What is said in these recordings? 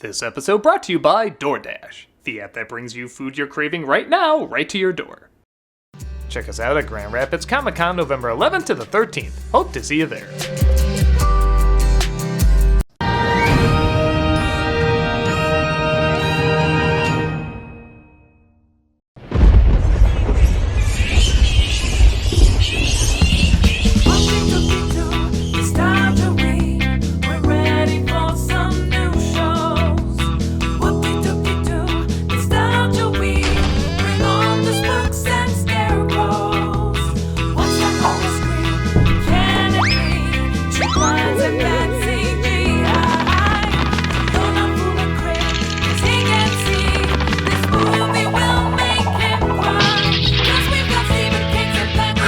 This episode brought to you by DoorDash, the app that brings you food you're craving right now, right to your door. Check us out at Grand Rapids Comic Con November 11th to the 13th. Hope to see you there.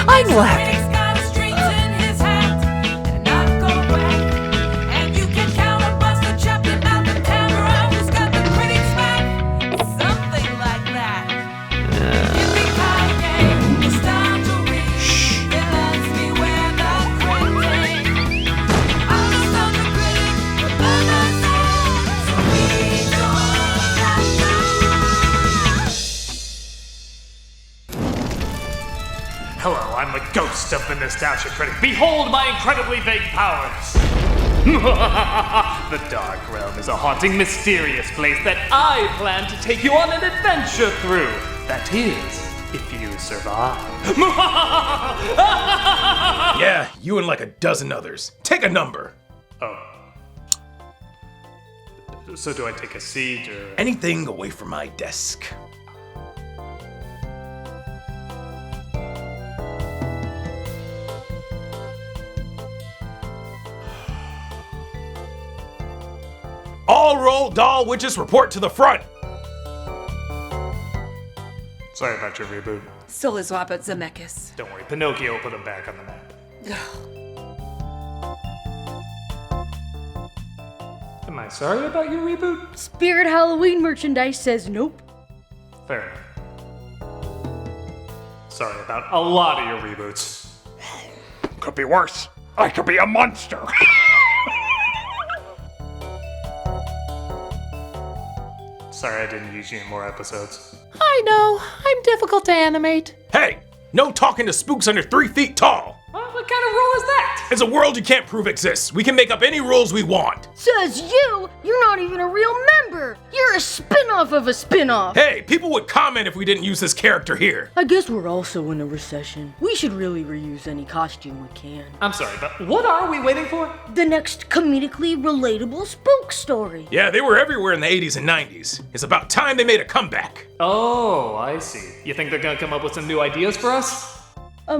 I'm laughing. Hello, I'm the ghost of the Nostalgia Critic. Behold my incredibly vague powers! The Dark Realm is a haunting, mysterious place that I plan to take you on an adventure through. That is, if you survive. Yeah, you and like a dozen others. Take a number. Oh. So do I take a seat or... Anything away from my desk. All roll doll witches report to the front. Sorry about your reboot. Solizwapa Zemeckis. Don't worry, Pinocchio put him back on the map. Am I sorry about your reboot? Spirit Halloween merchandise says nope. Fair enough. Sorry about a lot of your reboots. Could be worse. I could be a monster. Sorry I didn't use you in more episodes. I know, I'm difficult to animate. Hey, no talking to spooks under 3 feet tall. What kind of rule is that? It's a world you can't prove exists. We can make up any rules we want. Says you? You're not even a real member. You're a spin-off of a spin-off. Hey, people would comment if we didn't use this character here. I guess we're also in a recession. We should really reuse any costume we can. I'm sorry, but what are we waiting for? The next comedically relatable spook story. Yeah, they were everywhere in the 80s and 90s. It's about time they made a comeback. Oh, I see. You think they're gonna come up with some new ideas for us? Or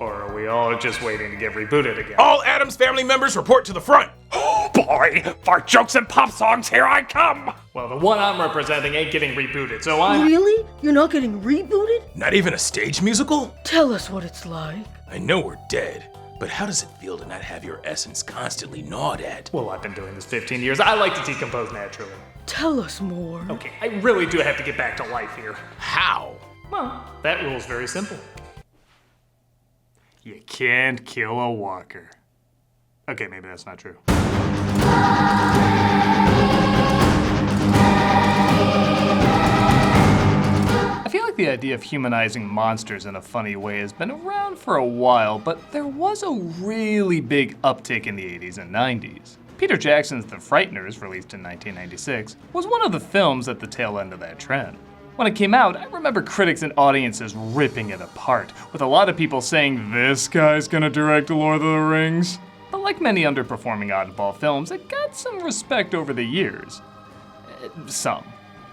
are we all just waiting to get rebooted again? All Addams family members report to the front. Oh boy, for jokes and pop songs, here I come. Well, the one I'm representing ain't getting rebooted, so I'm... Really? You're not getting rebooted? Not even a stage musical? Tell us what it's like. I know we're dead, but how does it feel to not have your essence constantly gnawed at? Well, I've been doing this 15 years. I like to decompose naturally. Tell us more. Okay, I really do have to get back to life here. How? Well, that rule's very simple. You can't kill a walker. Okay, maybe that's not true. I feel like the idea of humanizing monsters in a funny way has been around for a while, but there was a really big uptick in the 80s and 90s. Peter Jackson's The Frighteners, released in 1996, was one of the films at the tail end of that trend. When it came out, I remember critics and audiences ripping it apart, with a lot of people saying, "This guy's gonna direct Lord of the Rings." But like many underperforming oddball films, it got some respect over the years. Some.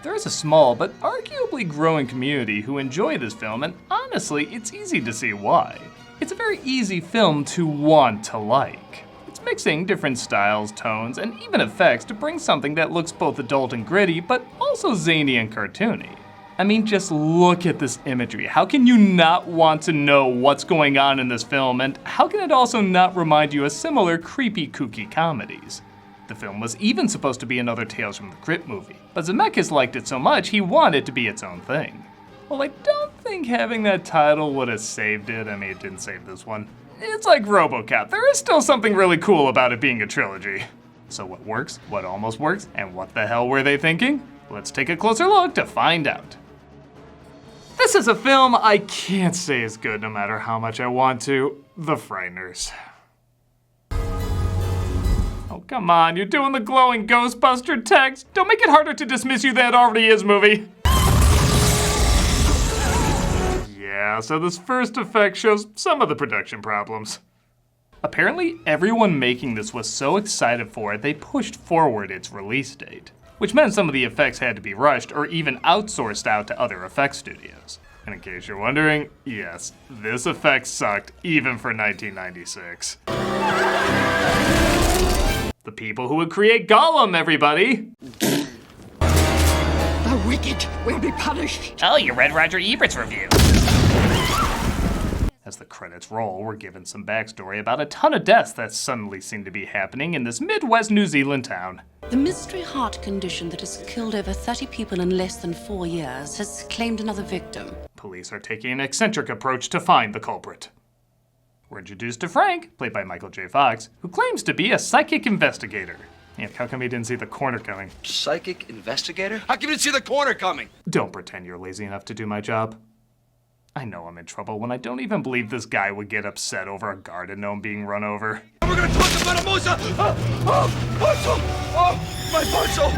There is a small but arguably growing community who enjoy this film, and honestly, it's easy to see why. It's a very easy film to want to like. It's mixing different styles, tones, and even effects to bring something that looks both adult and gritty, but also zany and cartoony. I mean, just look at this imagery. How can you not want to know what's going on in this film, and how can it also not remind you of similar creepy, kooky comedies? The film was even supposed to be another Tales from the Crypt movie, but Zemeckis liked it so much he wanted it to be its own thing. Well, I don't think having that title would have saved it. I mean, it didn't save this one. It's like RoboCop. There is still something really cool about it being a trilogy. So what works, what almost works, and what the hell were they thinking? Let's take a closer look to find out. This is a film I can't say is good no matter how much I want to. The Frighteners. Oh, come on, you're doing the glowing Ghostbuster text. Don't make it harder to dismiss you than it already is, movie. Yeah, so this first effect shows some of the production problems. Apparently, everyone making this was so excited for it, they pushed forward its release date, which meant some of the effects had to be rushed or even outsourced out to other effects studios. And in case you're wondering, yes, this effect sucked even for 1996. The people who would create Gollum, everybody! The wicked will be punished. Oh, you read Roger Ebert's review. As the credits roll, we're given some backstory about a ton of deaths that suddenly seem to be happening in this Midwest New Zealand town. The mystery heart condition that has killed over 30 people in less than 4 years has claimed another victim. Police are taking an eccentric approach to find the culprit. We're introduced to Frank, played by Michael J. Fox, who claims to be a psychic investigator. And how come he didn't see the corner coming? Psychic investigator? How come you didn't see the corner coming? Don't pretend you're lazy enough to do my job. I know I'm in trouble when I don't even believe this guy would get upset over a garden gnome being run over. We're gonna talk about a Musa! My poncho!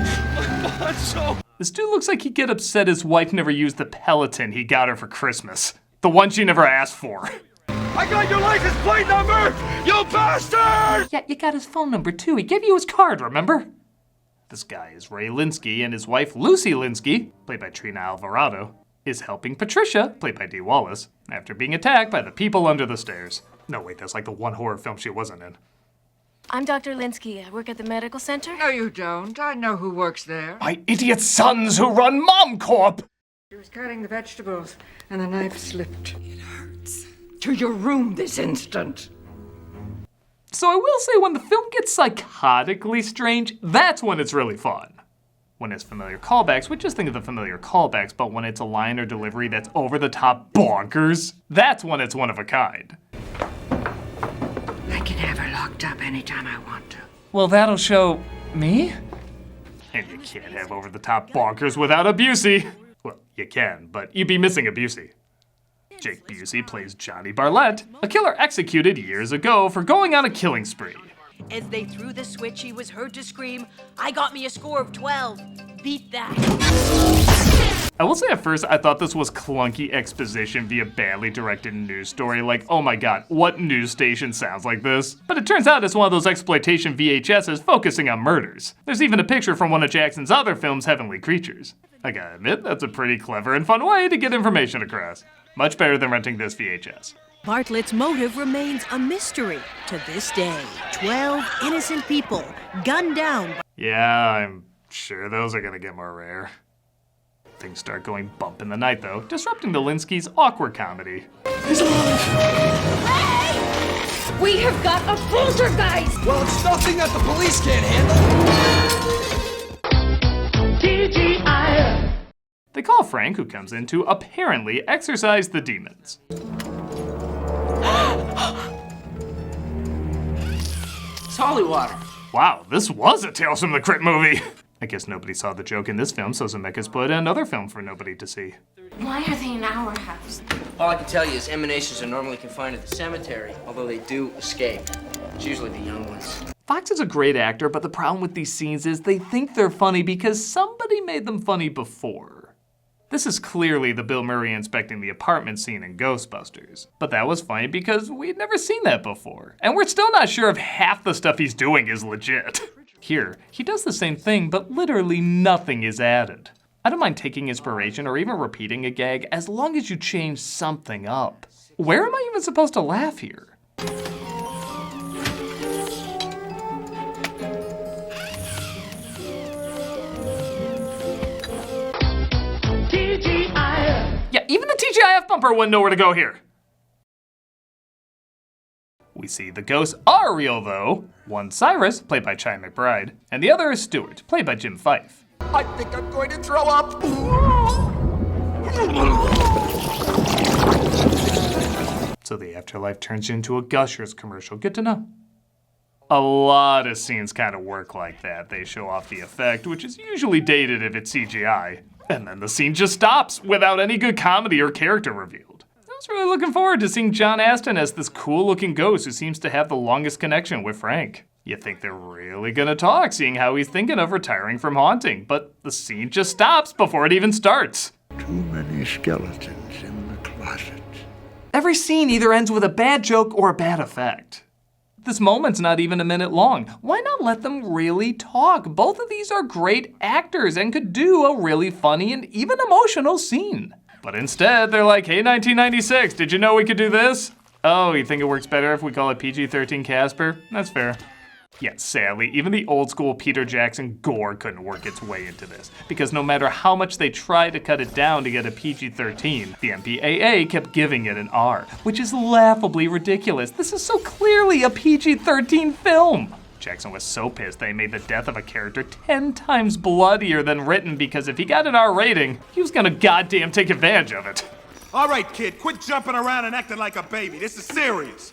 This dude looks like he'd get upset his wife never used the Peloton he got her for Christmas. The one she never asked for. I got your license plate number, you bastard! Yeah, you got his phone number too. He gave you his card, remember? This guy is Ray Linsky, and his wife, Lucy Linsky, played by Trini Alvarado, is helping Patricia, played by Dee Wallace, after being attacked by the people under the stairs. No, wait, that's like the one horror film she wasn't in. I'm Dr. Linsky. I work at the medical center. No, you don't. I know who works there. My idiot sons who run Mom Corp! She was cutting the vegetables, and the knife slipped. It hurts. To your room this instant. So I will say when the film gets psychotically strange, that's when it's really fun. When it's familiar callbacks, we just think of the familiar callbacks, but when it's a line or delivery that's over the top bonkers, that's when it's one of a kind. I can have her locked up anytime I want to. Well, that'll show me. And you can't have over the top bonkers without a Busey. Well, you can, but you'd be missing a Busey. Jake Busey plays Johnny Barlett, a killer executed years ago for going on a killing spree. As they threw the switch, he was heard to scream, "I got me a score of 12. Beat that." I will say at first I thought this was clunky exposition via badly directed news story, like, oh my god, what news station sounds like this? But it turns out it's one of those exploitation VHSs focusing on murders. There's even a picture from one of Jackson's other films, Heavenly Creatures. I gotta admit, that's a pretty clever and fun way to get information across. Much better than renting this VHS. Bartlett's motive remains a mystery to this day. 12 innocent people gunned down. Yeah, I'm sure those are gonna get more rare. Things start going bump in the night, though, disrupting the Linsky's awkward comedy. He's alive! Hey! We have got a poltergeist! Well, it's nothing that the police can't handle. TGI! They call Frank, who comes in, to apparently exorcise the demons. It's holy water. Wow, this was a Tales from the Crypt movie! I guess nobody saw the joke in this film, so Zemeckis put in another film for nobody to see. Why are they in our house? All I can tell you is emanations are normally confined to the cemetery, although they do escape. It's usually the young ones. Fox is a great actor, but the problem with these scenes is they think they're funny because somebody made them funny before. This is clearly the Bill Murray inspecting the apartment scene in Ghostbusters. But that was funny because we'd never seen that before. And we're still not sure if half the stuff he's doing is legit. Here, he does the same thing, but literally nothing is added. I don't mind taking inspiration or even repeating a gag as long as you change something up. Where am I even supposed to laugh here? Yeah, even the TGIF bumper wouldn't know where to go here. We see the ghosts are real, though. One Cyrus, played by Chai McBride, and the other is Stuart, played by Jim Fife. I think I'm going to throw up. So the afterlife turns into a Gushers commercial. Good to know. A lot of scenes kind of work like that. They show off the effect, which is usually dated if it's CGI. And then the scene just stops without any good comedy or character revealed. I was really looking forward to seeing John Astin as this cool-looking ghost who seems to have the longest connection with Frank. You think they're really gonna talk, seeing how he's thinking of retiring from haunting, but the scene just stops before it even starts. Too many skeletons in the closet. Every scene either ends with a bad joke or a bad effect. This moment's not even a minute long. Why not let them really talk? Both of these are great actors and could do a really funny and even emotional scene. But instead, they're like, hey, 1996, did you know we could do this? Oh, you think it works better if we call it PG-13 Casper? That's fair. Yet sadly, even the old school Peter Jackson gore couldn't work its way into this, because no matter how much they tried to cut it down to get a PG-13, the MPAA kept giving it an R, which is laughably ridiculous. This is so clearly a PG-13 film. Jackson was so pissed they made the death of a character 10 times bloodier than written, because if he got an R rating, he was gonna goddamn take advantage of it. All right, kid, quit jumping around and acting like a baby. This is serious.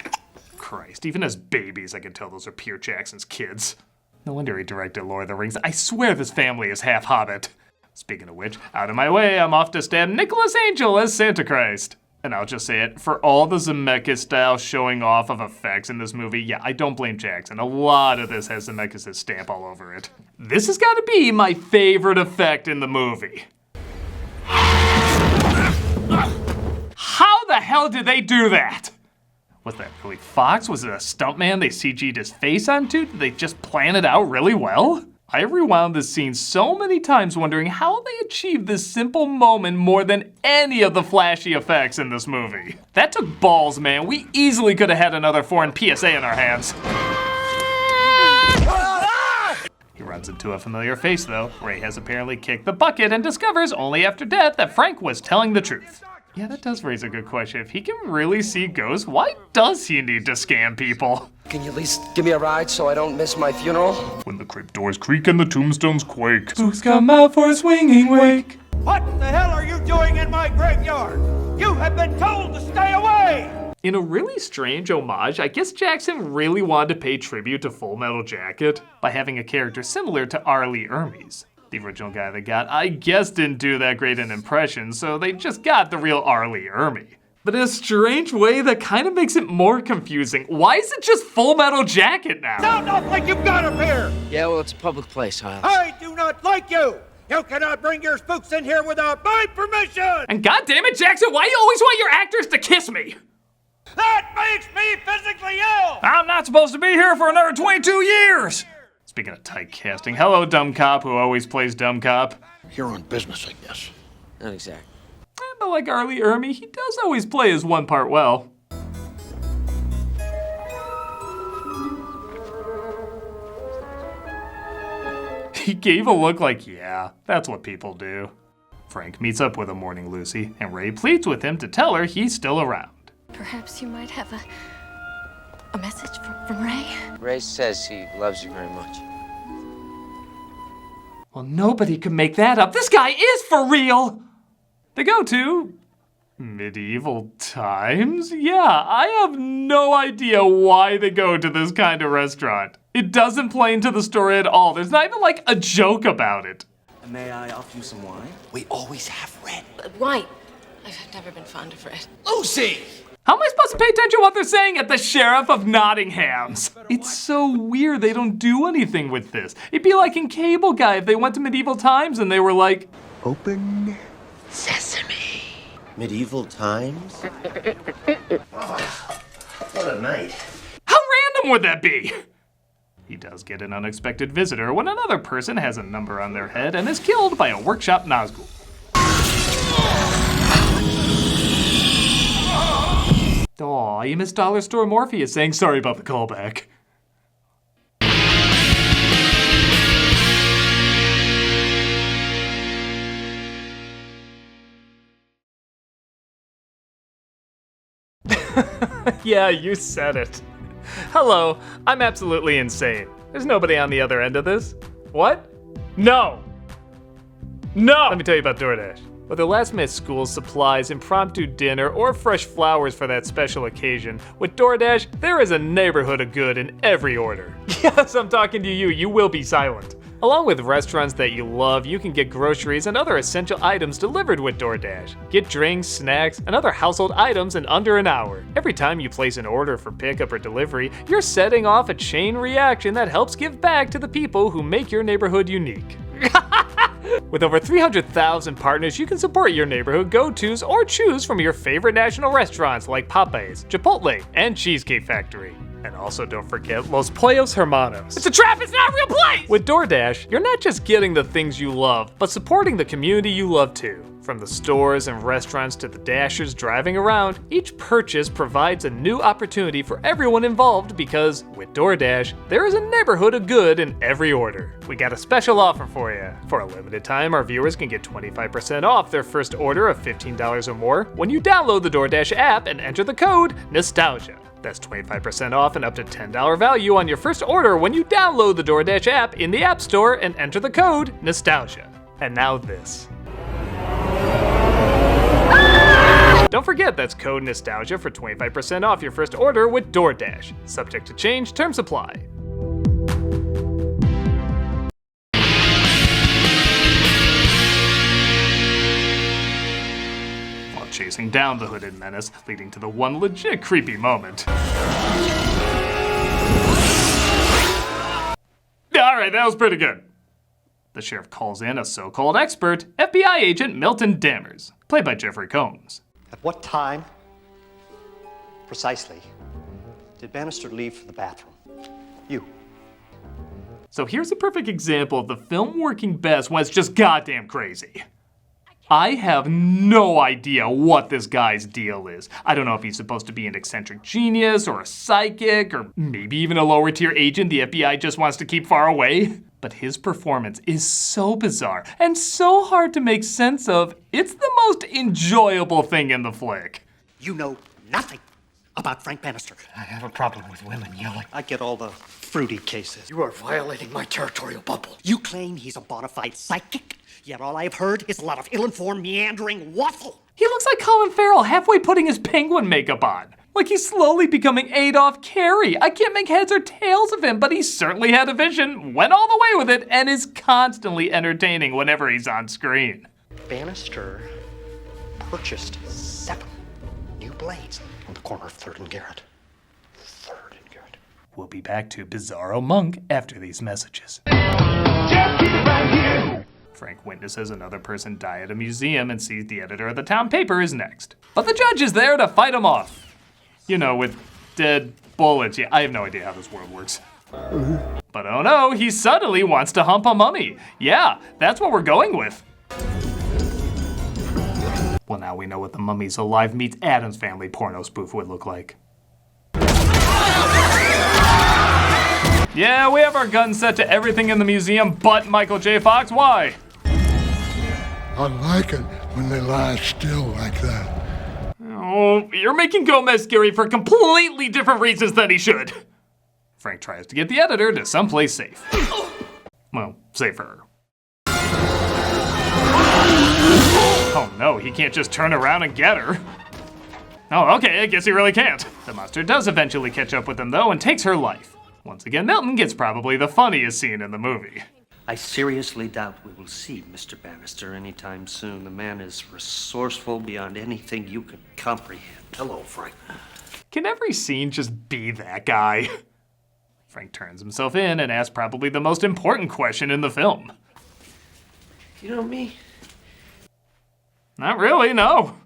Christ, even as babies, I can tell those are Peter Jackson's kids. No wonder he directed Lord of the Rings. I swear this family is half Hobbit. Speaking of which, out of my way, I'm off to stab Nicholas Angel as Santa Christ. And I'll just say it, for all the Zemeckis-style showing off of effects in this movie, yeah, I don't blame Jackson. A lot of this has Zemeckis' stamp all over it. This has got to be my favorite effect in the movie. How the hell did they do that? Was that really Fox? Was it a stuntman they CG'd his face onto? Did they just plan it out really well? I rewound this scene so many times wondering how they achieved this simple moment more than any of the flashy effects in this movie. That took balls, man. We easily could have had another foreign PSA in our hands. He runs into a familiar face though. Ray has apparently kicked the bucket and discovers only after death that Frank was telling the truth. Yeah, that does raise a good question. If he can really see ghosts, why does he need to scam people? Can you at least give me a ride so I don't miss my funeral? When the crypt doors creak and the tombstones quake, spooks come out for a swinging wake. What the hell are you doing in my graveyard? You have been told to stay away! In a really strange homage, I guess Jackson really wanted to pay tribute to Full Metal Jacket by having a character similar to R. Lee Ermey's. The original guy they got, I guess, didn't do that great an impression, so they just got the real R. Lee Ermey. But in a strange way, that kind of makes it more confusing. Why is it just Full Metal Jacket now? Sound off like you've got him here! Yeah, well, it's a public place, Hiles. I do not like you! You cannot bring your spooks in here without my permission! And goddammit, Jackson, why do you always want your actors to kiss me? That makes me physically ill! I'm not supposed to be here for another 22 years! Speaking of typecasting, hello, dumb cop who always plays dumb cop. You're on business, I guess. Not exactly. But like R. Lee Ermey, he does always play his one part well. He gave a look like, yeah, that's what people do. Frank meets up with a Morning Lucy, and Ray pleads with him to tell her he's still around. Perhaps you might have a message from Ray? Ray says he loves you very much. Well, nobody could make that up. This guy is for real! They go to medieval times? Yeah, I have no idea why they go to this kind of restaurant. It doesn't play into the story at all. There's not even like a joke about it. May I offer you some wine? We always have red. Wine. I've never been fond of red. Lucy! How am I supposed to pay attention to what they're saying at the Sheriff of Nottingham's? It's so weird they don't do anything with this. It'd be like in Cable Guy if they went to medieval times and they were like, Open Sesame. Medieval times? Oh, what a night. How random would that be? He does get an unexpected visitor when another person has a number on their head and is killed by a workshop Nazgul. Aw, you missed Dollar Store Morpheus saying sorry about the callback. Yeah, you said it. Hello, I'm absolutely insane. There's nobody on the other end of this. What? No! No! Let me tell you about DoorDash. Whether last-minute school supplies, impromptu dinner, or fresh flowers for that special occasion, with DoorDash, there is a neighborhood of good in every order. Yes, I'm talking to you. You will be silent. Along with restaurants that you love, you can get groceries and other essential items delivered with DoorDash. Get drinks, snacks, and other household items in under an hour. Every time you place an order for pickup or delivery, you're setting off a chain reaction that helps give back to the people who make your neighborhood unique. With over 300,000 partners, you can support your neighborhood go-tos or choose from your favorite national restaurants like Popeyes, Chipotle, and Cheesecake Factory. And also don't forget Los Pollos Hermanos. It's a trap, it's not a real place! With DoorDash, you're not just getting the things you love, but supporting the community you love too. From the stores and restaurants to the Dashers driving around, each purchase provides a new opportunity for everyone involved because, with DoorDash, there is a neighborhood of good in every order. We got a special offer for you. For a limited time, our viewers can get 25% off their first order of $15 or more when you download the DoorDash app and enter the code Nostalgia. That's 25% off and up to $10 value on your first order when you download the DoorDash app in the App Store and enter the code Nostalgia. And now this. Don't forget that's code Nostalgia for 25% off your first order with DoorDash. Subject to change, terms apply. While chasing down the hooded menace, leading to the one legit creepy moment. Alright, that was pretty good. The sheriff calls in a so-called expert, FBI agent Milton Dammers, played by Jeffrey Combs. At what time, precisely, did Bannister leave for the bathroom? You. So here's a perfect example of the film working best when it's just goddamn crazy. I have no idea what this guy's deal is. I don't know if he's supposed to be an eccentric genius or a psychic or maybe even a lower tier agent the FBI just wants to keep far away. But his performance is so bizarre and so hard to make sense of, it's the most enjoyable thing in the flick. You know nothing about Frank Bannister. I have a problem with women yelling. I get all the fruity cases. You are violating my territorial bubble. You claim he's a bona fide psychic, yet all I've heard is a lot of ill-informed, meandering waffle. He looks like Colin Farrell halfway putting his penguin makeup on. Like he's slowly becoming Adolf Carey. I can't make heads or tails of him, but he certainly had a vision, went all the way with it, and is constantly entertaining whenever he's on screen. Bannister purchased 7 new blades on the corner of 3rd and Garrett. 3rd and Garrett. We'll be back to Bizarro Monk after these messages. Frank witnesses another person die at a museum and sees the editor of the town paper is next. But the judge is there to fight him off. You know, with dead bullets. Yeah, I have no idea how this world works. But oh no, he suddenly wants to hump a mummy. Yeah, that's what we're going with. Well, now we know what the Mummies Alive meets Addams Family porno spoof would look like. Yeah, we have our guns set to everything in the museum but Michael J. Fox. Why? I like it when they lie still like that. Oh, you're making Gomez scary for completely different reasons than he should. Frank tries to get the editor to someplace safe. Well, safer. Oh no, he can't just turn around and get her. Oh, okay, I guess he really can't. The monster does eventually catch up with him though and takes her life. Once again, Milton gets probably the funniest scene in the movie. I seriously doubt we will see Mr. Bannister anytime soon. The man is resourceful beyond anything you can comprehend. Hello, Frank. Can every scene just be that guy? Frank turns himself in and asks probably the most important question in the film. You know me? Not really, no.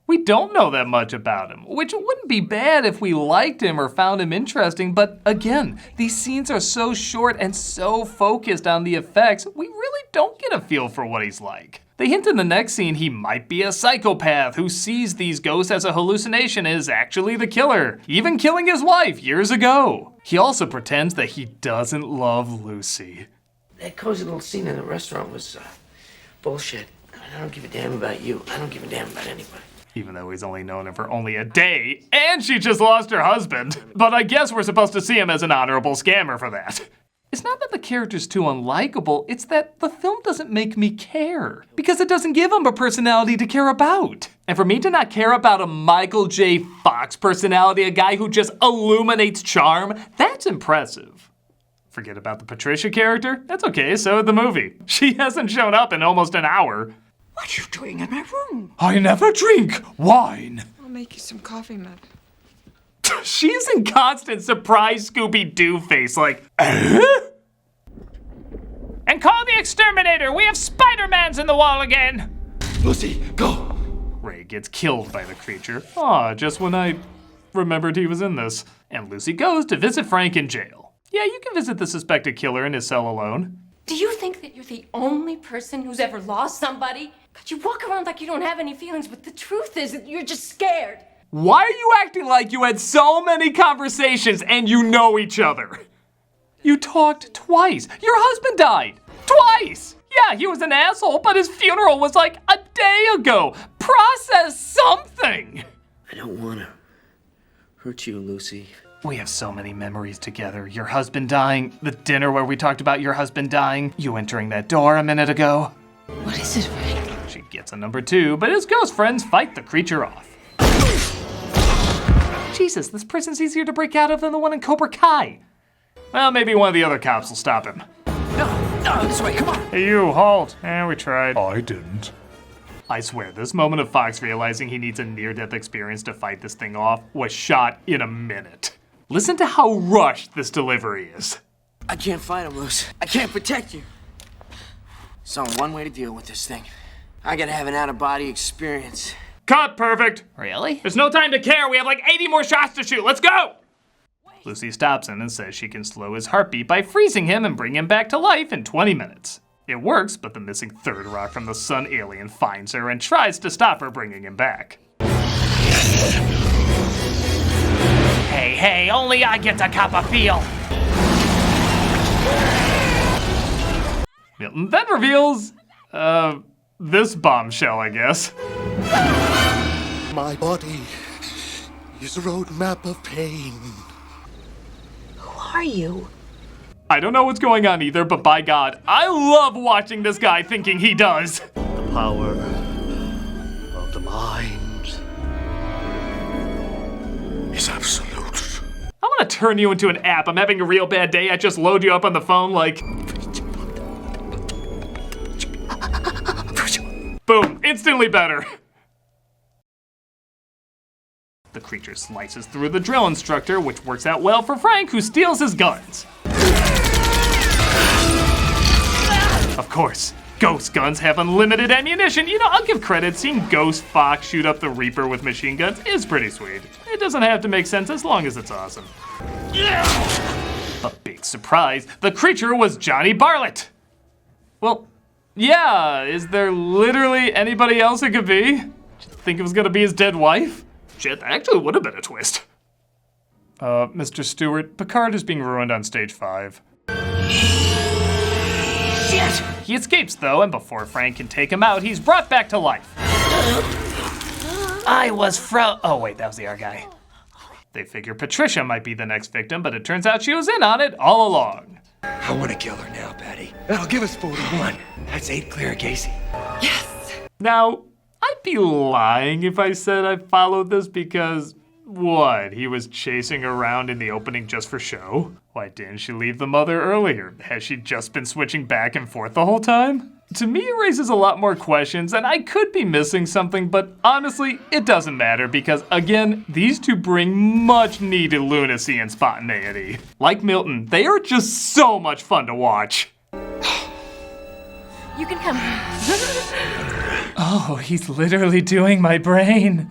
We don't know that much about him, which wouldn't be bad if we liked him or found him interesting, but again, these scenes are so short and so focused on the effects, we really don't get a feel for what he's like. They hint in the next scene he might be a psychopath who sees these ghosts as a hallucination and is actually the killer, even killing his wife years ago. He also pretends that he doesn't love Lucy. That cozy little scene in the restaurant was bullshit. I don't give a damn about you. I don't give a damn about anybody. Even though he's only known her for only a day, and she just lost her husband. But I guess we're supposed to see him as an honorable scammer for that. It's not that the character's too unlikable, it's that the film doesn't make me care. Because it doesn't give him a personality to care about. And for me to not care about a Michael J. Fox personality, a guy who just illuminates charm, that's impressive. Forget about the Patricia character? That's okay, so the movie. She hasn't shown up in almost an hour. What are you doing in my room? I never drink wine. I'll make you some coffee, Matt. She's in constant surprise Scooby-Doo face, like, And call the exterminator! We have Spider-Mans in the wall again! Lucy, go! Ray gets killed by the creature. Aw, just when I remembered he was in this. And Lucy goes to visit Frank in jail. Yeah, you can visit the suspected killer in his cell alone. Do you think that you're the only person who's ever lost somebody? God, you walk around like you don't have any feelings, but the truth is that you're just scared. Why are you acting like you had so many conversations and you know each other? You talked twice. Your husband died. Twice! Yeah, he was an asshole, but his funeral was like a day ago. Process something! I don't want to hurt you, Lucy. We have so many memories together. Your husband dying, the dinner where we talked about your husband dying, you entering that door a minute ago. What is it, Frank? She gets a number 2, but his ghost friends fight the creature off. Jesus, this prison's easier to break out of than the one in Cobra Kai. Well, maybe one of the other cops will stop him. No, this way, come on! Hey, you, halt. We tried. I didn't. I swear, this moment of Fox realizing he needs a near-death experience to fight this thing off was shot in a minute. Listen to how rushed this delivery is. I can't fight him, Luce. I can't protect you. There's only one way to deal with this thing. I gotta have an out-of-body experience. Cut, perfect. Really? There's no time to care. We have like 80 more shots to shoot. Let's go! Lucy stops him and says she can slow his heartbeat by freezing him and bring him back to life in 20 minutes. It works, but the missing third rock from the sun alien finds her and tries to stop her bringing him back. Hey, only I get to cop a feel. Milton then reveals, this bombshell, I guess. My body is a roadmap of pain. Who are you? I don't know what's going on either, but by God, I love watching this guy thinking he does. The power of the mind is absolute. I want to turn you into an app. I'm having a real bad day. I just load you up on the phone like... Boom, instantly better. The creature slices through the drill instructor, which works out well for Frank, who steals his guns. Of course, ghost guns have unlimited ammunition. You know, I'll give credit. Seeing Ghost Fox shoot up the Reaper with machine guns is pretty sweet. It doesn't have to make sense as long as it's awesome. A big surprise, the creature was Johnny Bartlett. Well, yeah, is there literally anybody else it could be? Did you think it was gonna be his dead wife? Shit, that actually would have been a twist. Mr. Stewart, Picard is being ruined on stage 5. Shit! He escapes though, and before Frank can take him out, he's brought back to life. Oh wait, that was the R guy. They figure Patricia might be the next victim, but it turns out she was in on it all along. I want to kill her now, Patty. That'll give us 41. That's 8 clear of Casey. Yes! Now, I'd be lying if I said I followed this because, what, he was chasing around in the opening just for show? Why didn't she leave the mother earlier? Has she just been switching back and forth the whole time? To me, it raises a lot more questions, and I could be missing something, but honestly, it doesn't matter because, again, these two bring much needed lunacy and spontaneity. Like Milton, they are just so much fun to watch. You can come. Oh, he's literally doing my brain.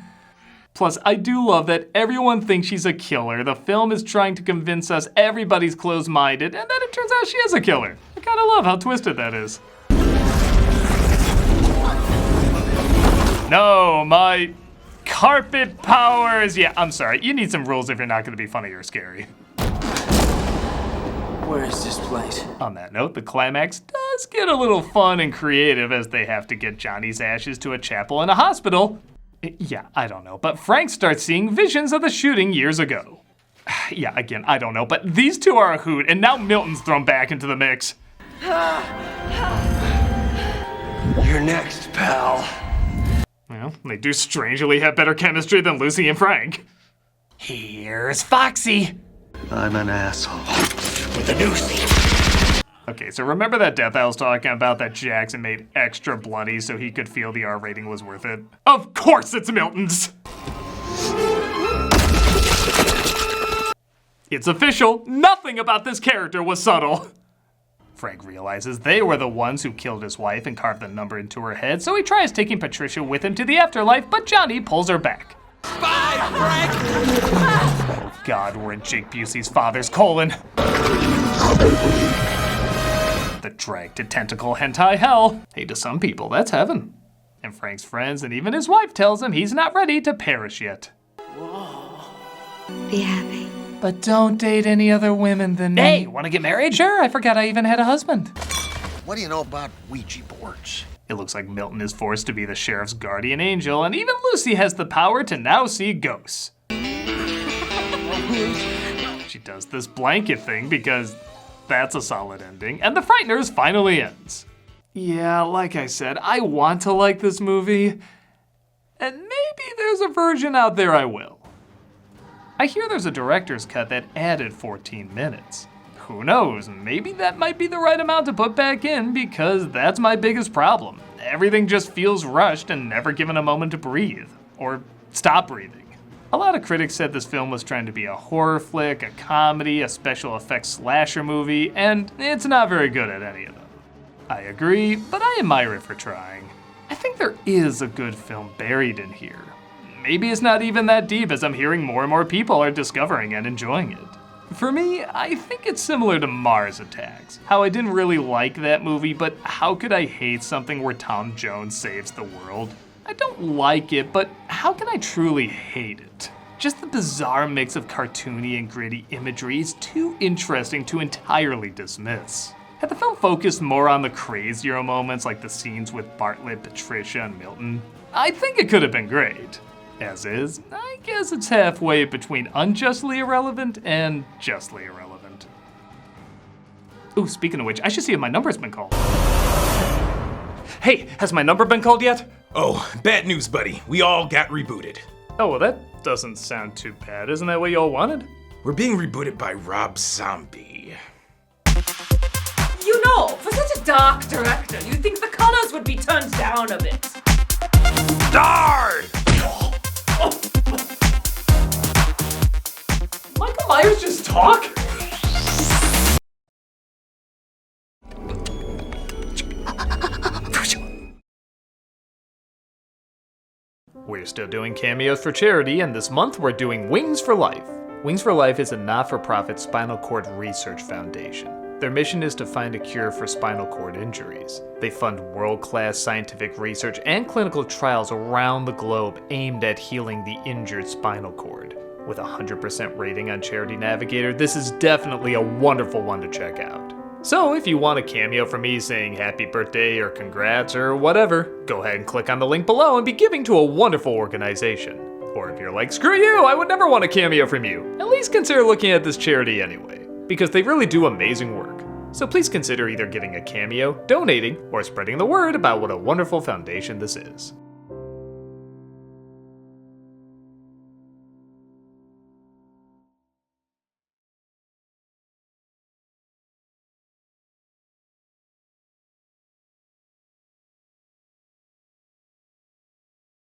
Plus, I do love that everyone thinks she's a killer. The film is trying to convince us everybody's closed-minded, and then it turns out she is a killer. I kinda love how twisted that is. No, my carpet powers. Yeah, I'm sorry. You need some rules if you're not gonna be funny or scary. Where is this place? On that note, the climax does get a little fun and creative as they have to get Johnny's ashes to a chapel in a hospital. Yeah, I don't know, but Frank starts seeing visions of the shooting years ago. Yeah, again, I don't know, but these two are a hoot, and now Milton's thrown back into the mix. You're next, pal. Well, they do strangely have better chemistry than Lucy and Frank. Here's Foxy. I'm an asshole. With a noose. Okay, so remember that death I was talking about that Jackson made extra bloody so he could feel the R rating was worth it? Of course it's Milton's! It's official, nothing about this character was subtle. Frank realizes they were the ones who killed his wife and carved the number into her head, so he tries taking Patricia with him to the afterlife, but Johnny pulls her back. Bye, Frank! Oh God, we're in Jake Busey's father's colon. The drag to tentacle hentai hell. Hey, to some people, that's heaven. And Frank's friends and even his wife tells him he's not ready to perish yet. Whoa. Be happy. But don't date any other women than me. Hey, wanna get married? Sure, I forgot I even had a husband. What do you know about Ouija boards? It looks like Milton is forced to be the sheriff's guardian angel, and even Lucy has the power to now see ghosts. She does this blanket thing because that's a solid ending, and The Frighteners finally ends. Yeah, like I said, I want to like this movie, and maybe there's a version out there I will. I hear there's a director's cut that added 14 minutes. Who knows, maybe that might be the right amount to put back in because that's my biggest problem. Everything just feels rushed and never given a moment to breathe, or stop breathing. A lot of critics said this film was trying to be a horror flick, a comedy, a special effects slasher movie, and it's not very good at any of them. I agree, but I admire it for trying. I think there is a good film buried in here. Maybe it's not even that deep as I'm hearing more and more people are discovering and enjoying it. For me, I think it's similar to Mars Attacks. How I didn't really like that movie, but how could I hate something where Tom Jones saves the world? I don't like it, but how can I truly hate it? Just the bizarre mix of cartoony and gritty imagery is too interesting to entirely dismiss. Had the film focused more on the crazier moments like the scenes with Bartlett, Patricia, and Milton, I think it could have been great. As is, I guess it's halfway between unjustly irrelevant and justly irrelevant. Ooh, speaking of which, I should see if my number's been called. Hey, has my number been called yet? Oh, bad news, buddy. We all got rebooted. Oh, well, that doesn't sound too bad. Isn't that what y'all wanted? We're being rebooted by Rob Zombie. You know, for such a dark director, you'd think the colors would be turned down a bit. Darn! Michael Myers just talk? We're still doing cameos for charity, and this month we're doing Wings for Life. Wings for Life is a not-for-profit spinal cord research foundation. Their mission is to find a cure for spinal cord injuries. They fund world-class scientific research and clinical trials around the globe aimed at healing the injured spinal cord. With a 100% rating on Charity Navigator, this is definitely a wonderful one to check out. So if you want a cameo from me saying happy birthday or congrats or whatever, go ahead and click on the link below and be giving to a wonderful organization. Or if you're like, screw you, I would never want a cameo from you, at least consider looking at this charity anyway, because they really do amazing work. So please consider either getting a cameo, donating, or spreading the word about what a wonderful foundation this is.